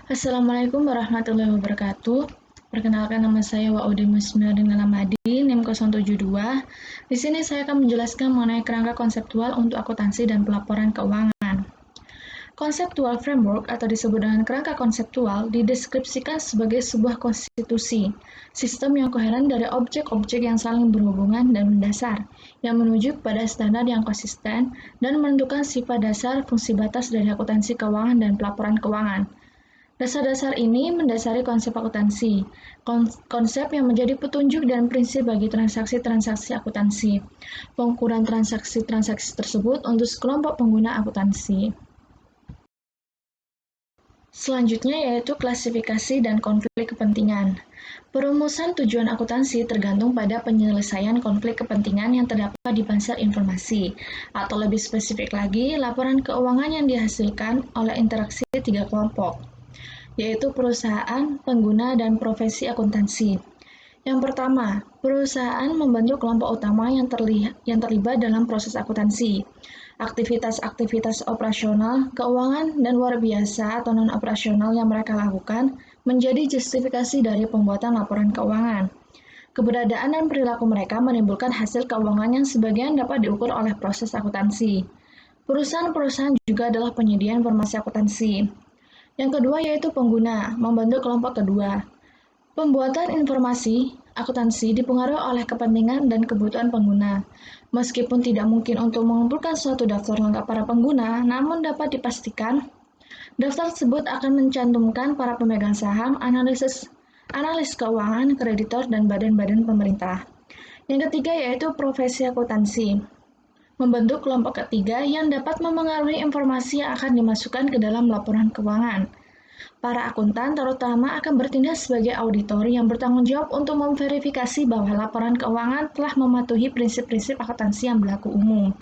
Assalamualaikum warahmatullahi wabarakatuh. Perkenalkan, nama saya Waude Musmiardin Alamadi, NIM 072. Di sini saya akan menjelaskan mengenai kerangka konseptual untuk akuntansi dan pelaporan keuangan. Conceptual framework atau disebut dengan kerangka konseptual dideskripsikan sebagai sebuah konstitusi, sistem yang koheren dari objek-objek yang saling berhubungan dan mendasar, yang menuju pada standar yang konsisten dan menentukan sifat dasar, fungsi batas dari akuntansi keuangan dan pelaporan keuangan. Dasar-dasar ini mendasari konsep akuntansi, konsep yang menjadi petunjuk dan prinsip bagi transaksi-transaksi akuntansi, pengukuran transaksi-transaksi tersebut untuk sekelompok pengguna akuntansi. Selanjutnya yaitu klasifikasi dan konflik kepentingan. Perumusan tujuan akuntansi tergantung pada penyelesaian konflik kepentingan yang terdapat di pasar informasi, atau lebih spesifik lagi, laporan keuangan yang dihasilkan oleh interaksi tiga kelompok, yaitu perusahaan, pengguna, dan profesi akuntansi. Yang pertama, perusahaan membentuk kelompok utama yang terlibat dalam proses akuntansi. Aktivitas-aktivitas operasional, keuangan, dan luar biasa atau non-operasional yang mereka lakukan menjadi justifikasi dari pembuatan laporan keuangan. Keberadaan dan perilaku mereka menimbulkan hasil keuangan yang sebagian dapat diukur oleh proses akuntansi. Perusahaan-perusahaan juga adalah penyedia informasi akuntansi. Yang kedua yaitu pengguna, membentuk kelompok kedua. Pembuatan informasi akuntansi dipengaruhi oleh kepentingan dan kebutuhan pengguna. Meskipun tidak mungkin untuk mengumpulkan suatu daftar lengkap para pengguna, namun dapat dipastikan daftar tersebut akan mencantumkan para pemegang saham, analis keuangan, kreditor, dan badan-badan pemerintah. Yang ketiga yaitu profesi akuntansi. Membentuk kelompok ketiga yang dapat memengaruhi informasi yang akan dimasukkan ke dalam laporan keuangan. Para akuntan terutama akan bertindak sebagai auditor yang bertanggung jawab untuk memverifikasi bahwa laporan keuangan telah mematuhi prinsip-prinsip akuntansi yang berlaku umum.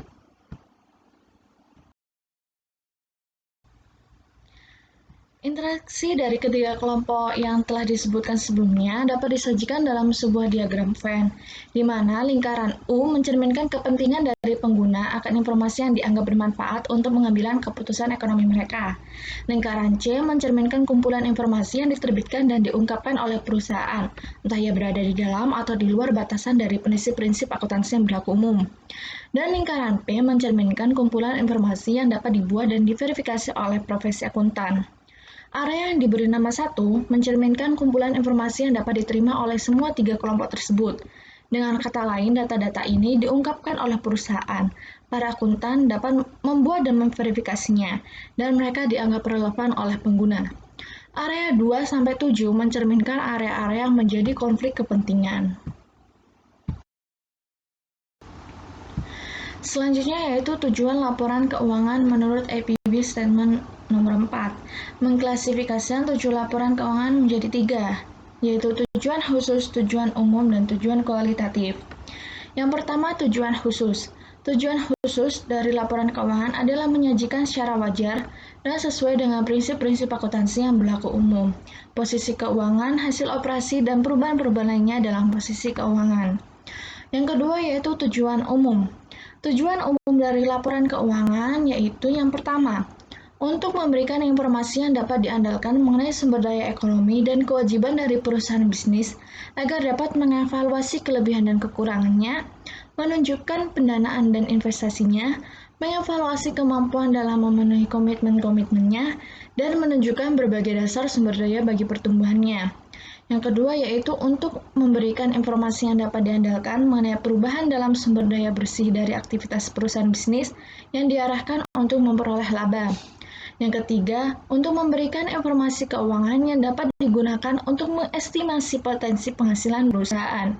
Interaksi dari ketiga kelompok yang telah disebutkan sebelumnya dapat disajikan dalam sebuah diagram Venn, di mana lingkaran U mencerminkan kepentingan dari pengguna akan informasi yang dianggap bermanfaat untuk pengambilan keputusan ekonomi mereka. Lingkaran C mencerminkan kumpulan informasi yang diterbitkan dan diungkapkan oleh perusahaan, entah ia berada di dalam atau di luar batasan dari prinsip-prinsip akuntansi yang berlaku umum. Dan lingkaran P mencerminkan kumpulan informasi yang dapat dibuat dan diverifikasi oleh profesi akuntan. Area yang diberi nama 1 mencerminkan kumpulan informasi yang dapat diterima oleh semua tiga kelompok tersebut. Dengan kata lain, data-data ini diungkapkan oleh perusahaan. Para akuntan dapat membuat dan memverifikasinya, dan mereka dianggap relevan oleh pengguna. Area 2-7 mencerminkan area-area yang menjadi konflik kepentingan. Selanjutnya yaitu tujuan laporan keuangan menurut APB Statement nomor 4. Mengklasifikasikan tujuan laporan keuangan menjadi 3, yaitu tujuan khusus, tujuan umum, dan tujuan kualitatif. Yang pertama, tujuan khusus. Tujuan khusus dari laporan keuangan adalah menyajikan secara wajar dan sesuai dengan prinsip-prinsip akuntansi yang berlaku umum, posisi keuangan, hasil operasi, dan perubahan-perubahan lainnya dalam posisi keuangan. Yang kedua yaitu tujuan umum. Tujuan umum dari laporan keuangan yaitu yang pertama, untuk memberikan informasi yang dapat diandalkan mengenai sumber daya ekonomi dan kewajiban dari perusahaan bisnis agar dapat mengevaluasi kelebihan dan kekurangannya, menunjukkan pendanaan dan investasinya, mengevaluasi kemampuan dalam memenuhi komitmen-komitmennya, dan menunjukkan berbagai dasar sumber daya bagi pertumbuhannya. Yang kedua yaitu untuk memberikan informasi yang dapat diandalkan mengenai perubahan dalam sumber daya bersih dari aktivitas perusahaan bisnis yang diarahkan untuk memperoleh laba. Yang ketiga, untuk memberikan informasi keuangan yang dapat digunakan untuk mengestimasi potensi penghasilan perusahaan.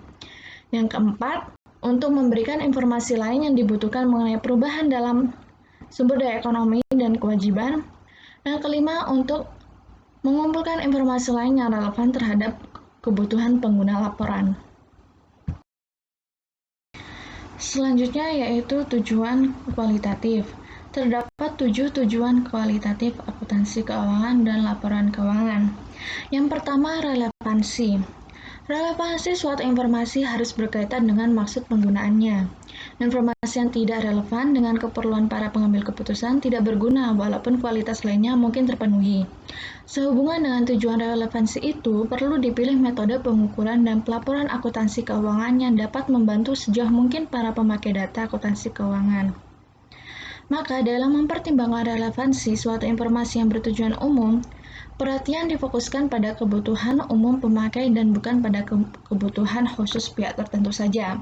Yang keempat, untuk memberikan informasi lain yang dibutuhkan mengenai perubahan dalam sumber daya ekonomi dan kewajiban. Yang kelima, untuk mengumpulkan informasi lain yang relevan terhadap kebutuhan pengguna laporan. Selanjutnya yaitu tujuan kualitatif. Terdapat 7 tujuan kualitatif akuntansi keuangan dan laporan keuangan. Yang pertama, relevansi. Relevansi suatu informasi harus berkaitan dengan maksud penggunaannya. Informasi yang tidak relevan dengan keperluan para pengambil keputusan tidak berguna walaupun kualitas lainnya mungkin terpenuhi. Sehubungan dengan tujuan relevansi itu, perlu dipilih metode pengukuran dan pelaporan akuntansi keuangan yang dapat membantu sejauh mungkin para pemakai data akuntansi keuangan. Maka, dalam mempertimbangkan relevansi suatu informasi yang bertujuan umum, perhatian difokuskan pada kebutuhan umum pemakai dan bukan pada kebutuhan khusus pihak tertentu saja.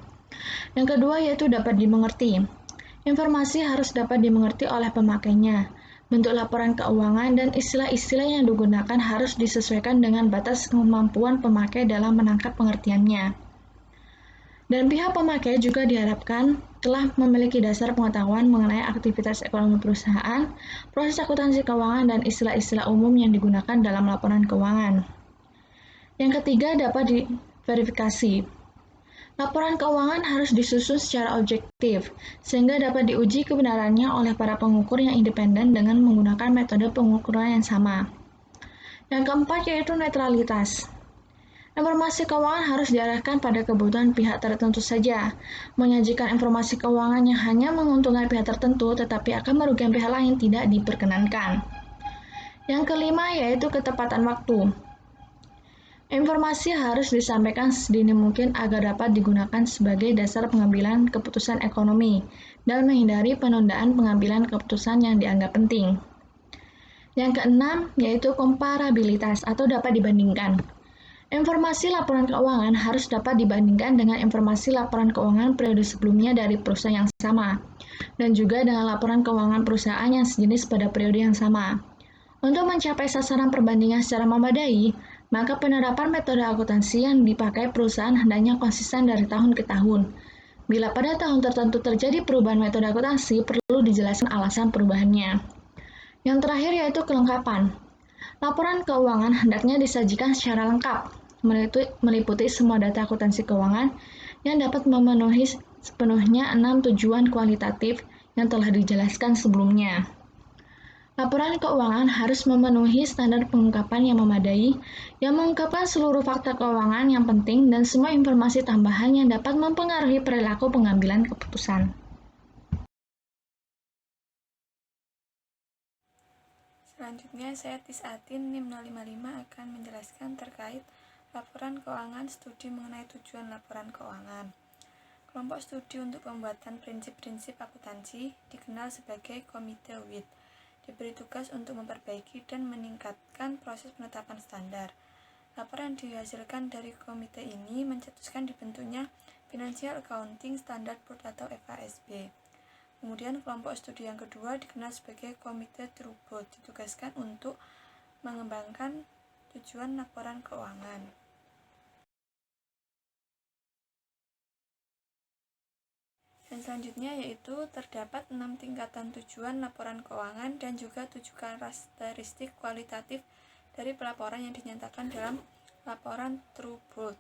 Yang kedua yaitu dapat dimengerti. Informasi harus dapat dimengerti oleh pemakainya. Bentuk laporan keuangan dan istilah-istilah yang digunakan harus disesuaikan dengan batas kemampuan pemakai dalam menangkap pengertiannya. Dan pihak pemakai juga diharapkan telah memiliki dasar pengetahuan mengenai aktivitas ekonomi perusahaan, proses akuntansi keuangan, dan istilah-istilah umum yang digunakan dalam laporan keuangan. Yang ketiga dapat diverifikasi. Laporan keuangan harus disusun secara objektif, sehingga dapat diuji kebenarannya oleh para pengukur yang independen dengan menggunakan metode pengukuran yang sama. Yang keempat yaitu netralitas. Informasi keuangan harus diarahkan pada kebutuhan pihak tertentu saja. Menyajikan informasi keuangan yang hanya menguntungkan pihak tertentu tetapi akan merugikan pihak lain tidak diperkenankan. Yang kelima yaitu ketepatan waktu. Informasi harus disampaikan sedini mungkin agar dapat digunakan sebagai dasar pengambilan keputusan ekonomi dan menghindari penundaan pengambilan keputusan yang dianggap penting. Yang keenam yaitu komparabilitas atau dapat dibandingkan. Informasi laporan keuangan harus dapat dibandingkan dengan informasi laporan keuangan periode sebelumnya dari perusahaan yang sama, dan juga dengan laporan keuangan perusahaan yang sejenis pada periode yang sama. Untuk mencapai sasaran perbandingan secara memadai, maka penerapan metode akuntansi yang dipakai perusahaan hendaknya konsisten dari tahun ke tahun. Bila pada tahun tertentu terjadi perubahan metode akuntansi, perlu dijelaskan alasan perubahannya. Yang terakhir yaitu kelengkapan. Laporan keuangan hendaknya disajikan secara lengkap, meliputi semua data akuntansi keuangan yang dapat memenuhi sepenuhnya 6 tujuan kualitatif yang telah dijelaskan sebelumnya. Laporan keuangan harus memenuhi standar pengungkapan yang memadai, yang mengungkapkan seluruh fakta keuangan yang penting dan semua informasi tambahan yang dapat mempengaruhi perilaku pengambilan keputusan. Selanjutnya, saya Tisatin NIM 055 akan menjelaskan terkait laporan keuangan studi mengenai tujuan laporan keuangan. Kelompok studi untuk pembuatan prinsip-prinsip akuntansi dikenal sebagai Komite WIT. Diberi tugas untuk memperbaiki dan meningkatkan proses penetapan standar. Laporan yang dihasilkan dari komite ini mencetuskan dibentuknya Financial Accounting Standard Board atau FASB. Kemudian kelompok studi yang kedua dikenal sebagai Komite True Board, ditugaskan untuk mengembangkan tujuan laporan keuangan. Dan selanjutnya yaitu terdapat 6 tingkatan tujuan laporan keuangan dan juga 7 karakteristik kualitatif dari pelaporan yang dinyatakan dalam laporan True Board.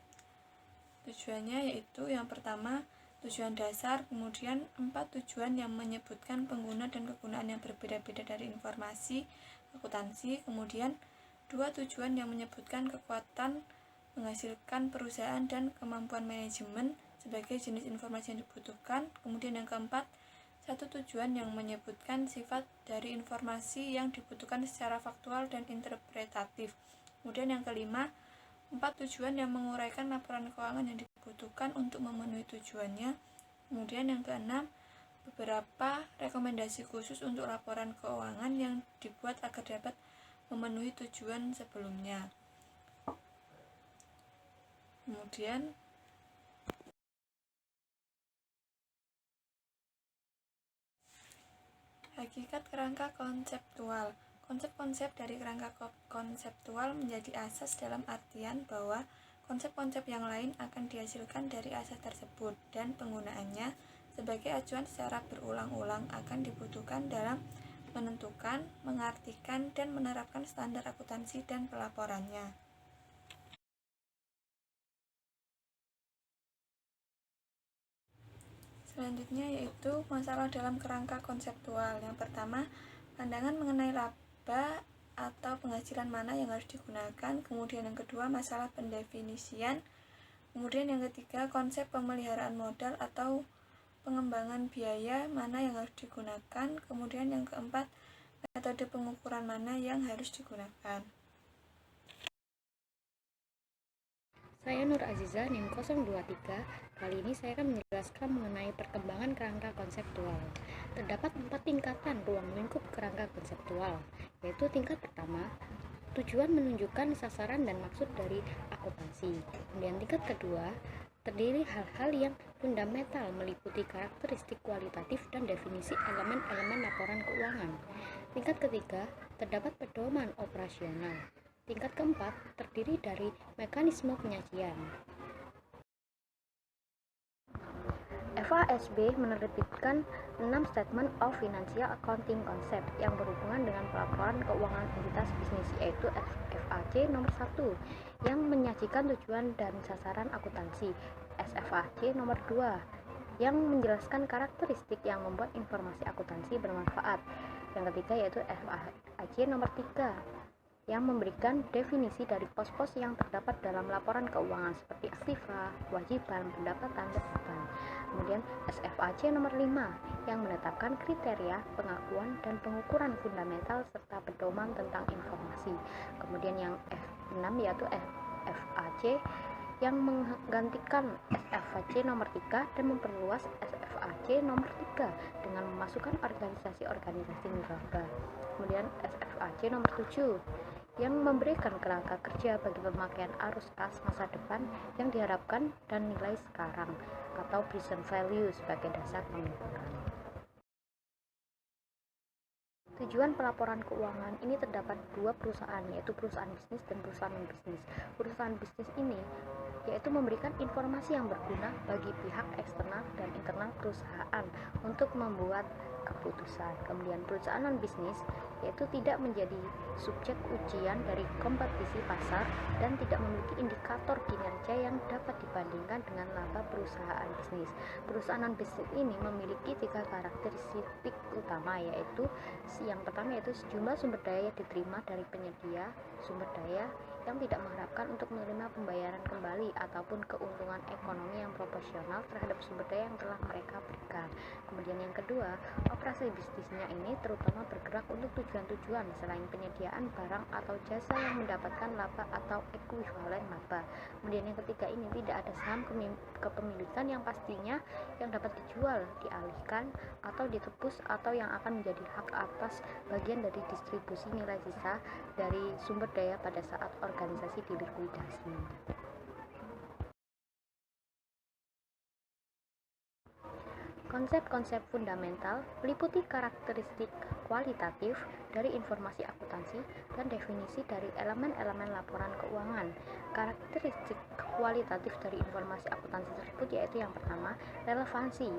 Tujuannya yaitu yang pertama tujuan dasar, kemudian 4 tujuan yang menyebutkan pengguna dan kegunaan yang berbeda-beda dari informasi akuntansi, kemudian 2 tujuan yang menyebutkan kekuatan menghasilkan perusahaan dan kemampuan manajemen sebagai jenis informasi yang dibutuhkan. Kemudian yang keempat, 1 tujuan yang menyebutkan sifat dari informasi yang dibutuhkan secara faktual dan interpretatif. Kemudian yang kelima, 4 tujuan yang menguraikan laporan keuangan yang dibutuhkan untuk memenuhi tujuannya. Kemudian yang keenam, beberapa rekomendasi khusus untuk laporan keuangan yang dibuat agar dapat memenuhi tujuan sebelumnya. Kemudian hakikat kerangka konseptual. Konsep-konsep dari kerangka konseptual menjadi asas dalam artian bahwa konsep-konsep yang lain akan dihasilkan dari asas tersebut dan penggunaannya sebagai acuan secara berulang-ulang akan dibutuhkan dalam menentukan, mengartikan, dan menerapkan standar akuntansi dan pelaporannya. Selanjutnya yaitu masalah dalam kerangka konseptual. Yang pertama, pandangan mengenai laba atau penghasilan mana yang harus digunakan. Kemudian yang kedua, masalah pendefinisian. Kemudian yang ketiga, konsep pemeliharaan modal atau pengembangan biaya mana yang harus digunakan, kemudian yang keempat, metode pengukuran mana yang harus digunakan. Saya Nur Aziza, NIM 023. Kali ini saya akan menjelaskan mengenai perkembangan kerangka konseptual. Terdapat 4 tingkatan ruang lingkup kerangka konseptual, yaitu tingkat pertama, tujuan menunjukkan sasaran dan maksud dari akuntansi. Kemudian tingkat kedua, terdiri hal-hal yang fundamental meliputi karakteristik kualitatif dan definisi elemen-elemen laporan keuangan. Tingkat ketiga, terdapat pedoman operasional. Tingkat keempat, terdiri dari mekanisme penyajian. FASB menerbitkan 6 Statement of Financial Accounting Concept yang berhubungan dengan pelaporan keuangan entitas bisnis, yaitu SFAC nomor 1 yang menyajikan tujuan dan sasaran akuntansi, SFAC nomor 2 yang menjelaskan karakteristik yang membuat informasi akuntansi bermanfaat. Yang ketiga yaitu FAC nomor 3 yang memberikan definisi dari pos-pos yang terdapat dalam laporan keuangan seperti aktiva, kewajiban, pendapatan, dan beban. Kemudian SFAC nomor 5 yang menetapkan kriteria, pengakuan, dan pengukuran fundamental serta pedoman tentang informasi. Kemudian yang F6 yaitu FAC yang menggantikan SFAC nomor 3 dan memperluas SFAC nomor 3 dengan memasukkan organisasi-organisasi nirlaba. Kemudian SFAC nomor 7 yang memberikan kerangka kerja bagi pemakaian arus kas masa depan yang diharapkan dan nilai sekarang atau present value sebagai dasar pengukuran. Tujuan pelaporan keuangan ini terdapat 2 perusahaan, yaitu perusahaan bisnis dan perusahaan non-bisnis. Perusahaan bisnis ini yaitu memberikan informasi yang berguna bagi pihak eksternal dan internal perusahaan untuk membuat keputusan. Kemudian perusahaan non-bisnis yaitu tidak menjadi subjek ujian dari kompetisi pasar dan tidak memiliki indikator kinerja yang dapat dibandingkan dengan laba perusahaan bisnis. Perusahaan non-bisnis ini memiliki 3 karakteristik utama, yaitu yang pertama yaitu sejumlah sumber daya diterima dari penyedia sumber daya yang tidak mengharapkan untuk menerima pembayaran kembali ataupun keuntungan ekonomi yang proporsional terhadap sumber daya yang telah mereka berikan. Kemudian yang kedua, operasi bisnisnya ini terutama bergerak untuk tujuan-tujuan selain penyediaan barang atau jasa yang mendapatkan laba atau ekuivalen laba. Kemudian yang ketiga ini tidak ada saham kepemilikan yang pastinya yang dapat dijual, dialihkan, atau ditebus atau yang akan menjadi hak atas bagian dari distribusi nilai sisa dari sumber daya pada saat organisasi dilikuidasi. Konsep-konsep fundamental meliputi karakteristik kualitatif dari informasi akuntansi dan definisi dari elemen-elemen laporan keuangan. Karakteristik kualitatif dari informasi akuntansi tersebut yaitu yang pertama, relevansi,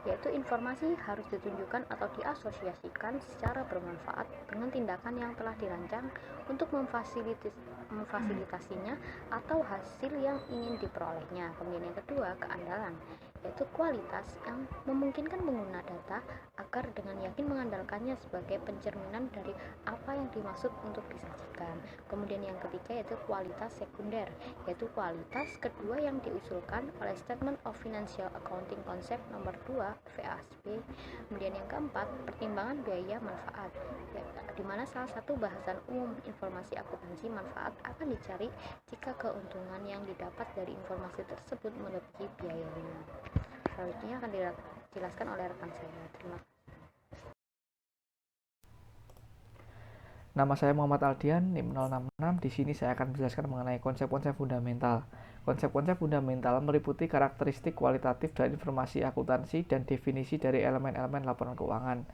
yaitu informasi harus ditunjukkan atau diasosiasikan secara bermanfaat dengan tindakan yang telah dirancang untuk memfasilitasinya atau hasil yang ingin diperolehnya. Kemudian yang kedua, keandalan, yaitu kualitas yang memungkinkan pengguna data agar dengan yakin mengandalkannya sebagai pencerminan dari apa yang dimaksud untuk disajikan. Kemudian yang ketiga yaitu kualitas sekunder, yaitu kualitas kedua yang diusulkan oleh Statement of Financial Accounting Concept nomor 2 FASB. Kemudian yang keempat, pertimbangan biaya manfaat, di mana salah satu bahasan umum informasi akuntansi manfaat akan dicari jika keuntungan yang didapat dari informasi tersebut melebihi biayanya. Selanjutnya akan dijelaskan oleh rekan saya. Terima kasih. Nama saya Muhammad Aldian, NIM 066. Di sini saya akan menjelaskan mengenai konsep-konsep fundamental. Konsep-konsep fundamental meliputi karakteristik kualitatif dari informasi akuntansi dan definisi dari elemen-elemen laporan keuangan.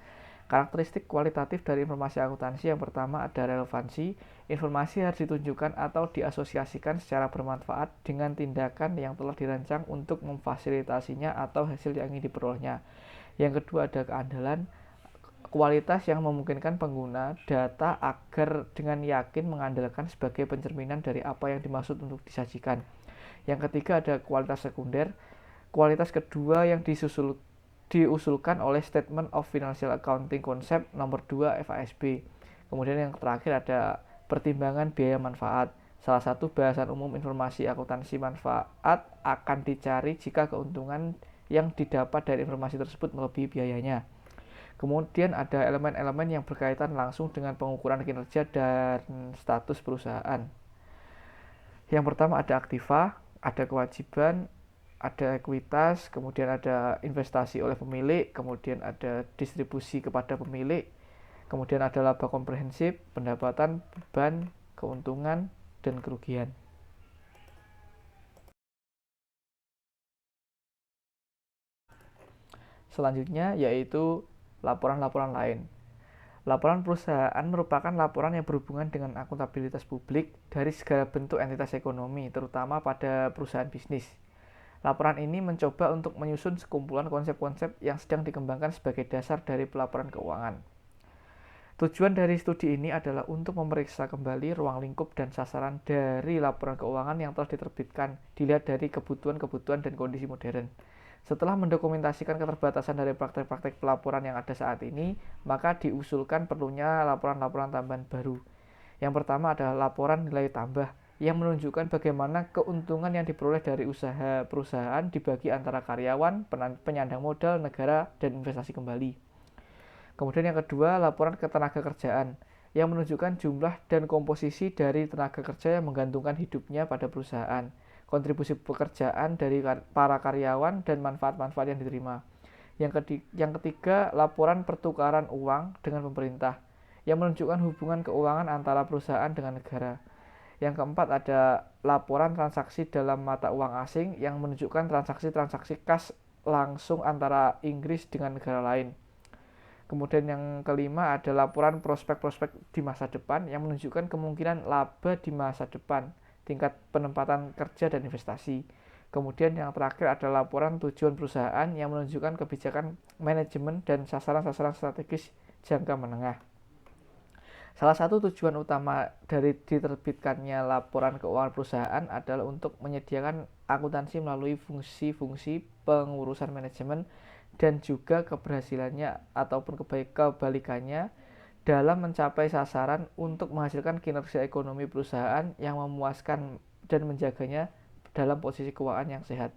Karakteristik kualitatif dari informasi akuntansi yang pertama ada relevansi. Informasi harus ditunjukkan atau diasosiasikan secara bermanfaat dengan tindakan yang telah dirancang untuk memfasilitasinya atau hasil yang ingin diperolehnya. Yang kedua ada keandalan. Kualitas yang memungkinkan pengguna data agar dengan yakin mengandalkan sebagai pencerminan dari apa yang dimaksud untuk disajikan. Yang ketiga ada kualitas sekunder. Kualitas kedua yang diusulkan oleh Statement of Financial Accounting Concept nomor 2 FASB. Kemudian yang terakhir ada pertimbangan biaya manfaat. Salah satu bahasan umum informasi akuntansi manfaat akan dicari jika keuntungan yang didapat dari informasi tersebut melebihi biayanya. Kemudian ada elemen-elemen yang berkaitan langsung dengan pengukuran kinerja dan status perusahaan. Yang pertama ada aktiva, ada kewajiban, ada ekuitas, kemudian ada investasi oleh pemilik, kemudian ada distribusi kepada pemilik, kemudian ada laba komprehensif, pendapatan, beban, keuntungan, dan kerugian. Selanjutnya yaitu laporan-laporan lain. Laporan perusahaan merupakan laporan yang berhubungan dengan akuntabilitas publik dari segala bentuk entitas ekonomi, terutama pada perusahaan bisnis. Laporan ini mencoba untuk menyusun sekumpulan konsep-konsep yang sedang dikembangkan sebagai dasar dari pelaporan keuangan. Tujuan dari studi ini adalah untuk memeriksa kembali ruang lingkup dan sasaran dari laporan keuangan yang telah diterbitkan, dilihat dari kebutuhan-kebutuhan dan kondisi modern. Setelah mendokumentasikan keterbatasan dari praktek-praktek pelaporan yang ada saat ini, maka diusulkan perlunya laporan-laporan tambahan baru. Yang pertama adalah laporan nilai tambah, yang menunjukkan bagaimana keuntungan yang diperoleh dari usaha perusahaan dibagi antara karyawan, penyandang modal, negara, dan investasi kembali. Kemudian yang kedua, laporan ketenaga kerjaan, yang menunjukkan jumlah dan komposisi dari tenaga kerja yang menggantungkan hidupnya pada perusahaan, kontribusi pekerjaan dari para karyawan, dan manfaat-manfaat yang diterima. Yang ketiga, laporan pertukaran uang dengan pemerintah, yang menunjukkan hubungan keuangan antara perusahaan dengan negara. Yang keempat, ada laporan transaksi dalam mata uang asing, yang menunjukkan transaksi-transaksi kas langsung antara Inggris dengan negara lain. Kemudian yang kelima, ada laporan prospek-prospek di masa depan, yang menunjukkan kemungkinan laba di masa depan, tingkat penempatan kerja dan investasi. Kemudian yang terakhir ada laporan tujuan perusahaan, yang menunjukkan kebijakan manajemen dan sasaran-sasaran strategis jangka menengah. Salah satu tujuan utama dari diterbitkannya laporan keuangan perusahaan adalah untuk menyediakan akuntansi melalui fungsi-fungsi pengurusan manajemen dan juga keberhasilannya ataupun kebalikannya dalam mencapai sasaran untuk menghasilkan kinerja ekonomi perusahaan yang memuaskan dan menjaganya dalam posisi keuangan yang sehat.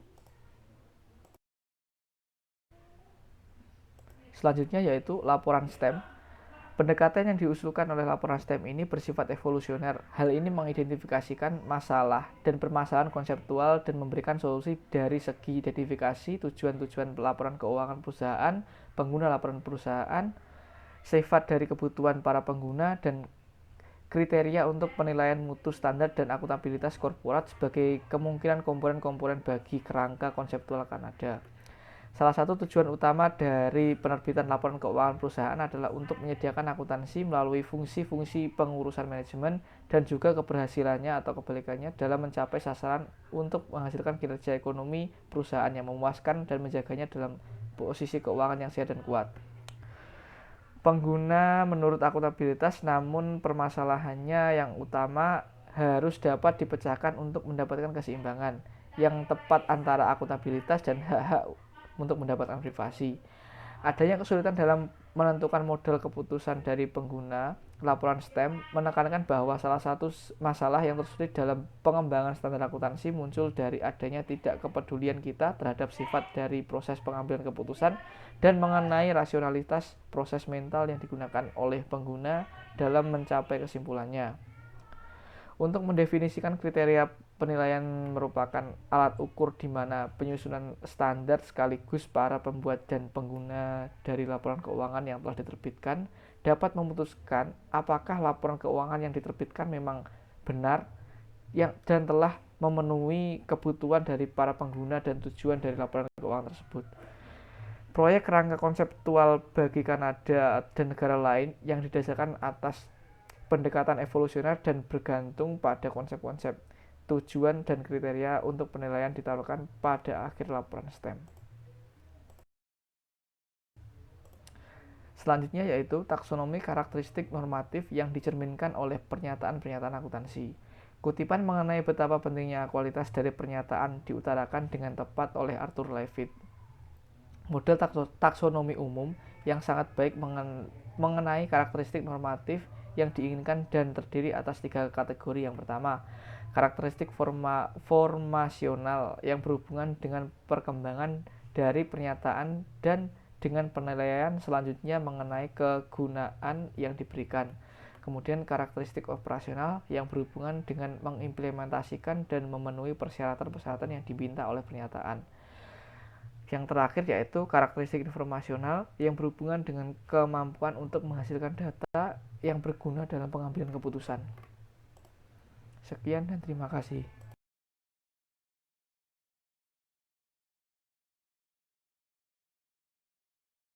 Selanjutnya yaitu laporan STEM. Pendekatan yang diusulkan oleh laporan STEM ini bersifat evolusioner. Hal ini mengidentifikasikan masalah dan permasalahan konseptual dan memberikan solusi dari segi identifikasi tujuan-tujuan laporan keuangan perusahaan, pengguna laporan perusahaan, sifat dari kebutuhan para pengguna, dan kriteria untuk penilaian mutu standar dan akuntabilitas korporat sebagai kemungkinan komponen-komponen bagi kerangka konseptual Kanada. Salah satu tujuan utama dari penerbitan laporan keuangan perusahaan adalah untuk menyediakan akuntansi melalui fungsi-fungsi pengurusan manajemen dan juga keberhasilannya atau kebalikannya dalam mencapai sasaran untuk menghasilkan kinerja ekonomi perusahaan yang memuaskan dan menjaganya dalam posisi keuangan yang sehat dan kuat. Pengguna menurut akuntabilitas, namun permasalahannya yang utama harus dapat dipecahkan untuk mendapatkan keseimbangan yang tepat antara akuntabilitas dan hak-hak untuk mendapatkan privasi. Adanya kesulitan dalam menentukan model keputusan dari pengguna laporan STEM menekankan bahwa salah satu masalah yang tersulit dalam pengembangan standar akuntansi muncul dari adanya tidak kepedulian kita terhadap sifat dari proses pengambilan keputusan dan mengenai rasionalitas proses mental yang digunakan oleh pengguna dalam mencapai kesimpulannya. Untuk mendefinisikan kriteria penilaian merupakan alat ukur di mana penyusunan standar sekaligus para pembuat dan pengguna dari laporan keuangan yang telah diterbitkan dapat memutuskan apakah laporan keuangan yang diterbitkan memang benar dan telah memenuhi kebutuhan dari para pengguna dan tujuan dari laporan keuangan tersebut. Proyek kerangka konseptual bagi Kanada dan negara lain yang didasarkan atas pendekatan evolusioner dan bergantung pada konsep-konsep, tujuan, dan kriteria untuk penilaian ditaruhkan pada akhir laporan STEM. Selanjutnya yaitu taksonomi karakteristik normatif yang dicerminkan oleh pernyataan-pernyataan akuntansi. Kutipan mengenai betapa pentingnya kualitas dari pernyataan diutarakan dengan tepat oleh Arthur Levitt. Model taksonomi umum yang sangat baik mengenai karakteristik normatif yang diinginkan dan terdiri atas 3 kategori. Yang pertama, karakteristik formasional yang berhubungan dengan perkembangan dari pernyataan dan dengan penilaian selanjutnya mengenai kegunaan yang diberikan. Kemudian karakteristik operasional yang berhubungan dengan mengimplementasikan dan memenuhi persyaratan-persyaratan yang diminta oleh pernyataan. Yang terakhir yaitu karakteristik informasional yang berhubungan dengan kemampuan untuk menghasilkan data yang berguna dalam pengambilan keputusan. Sekian dan terima kasih.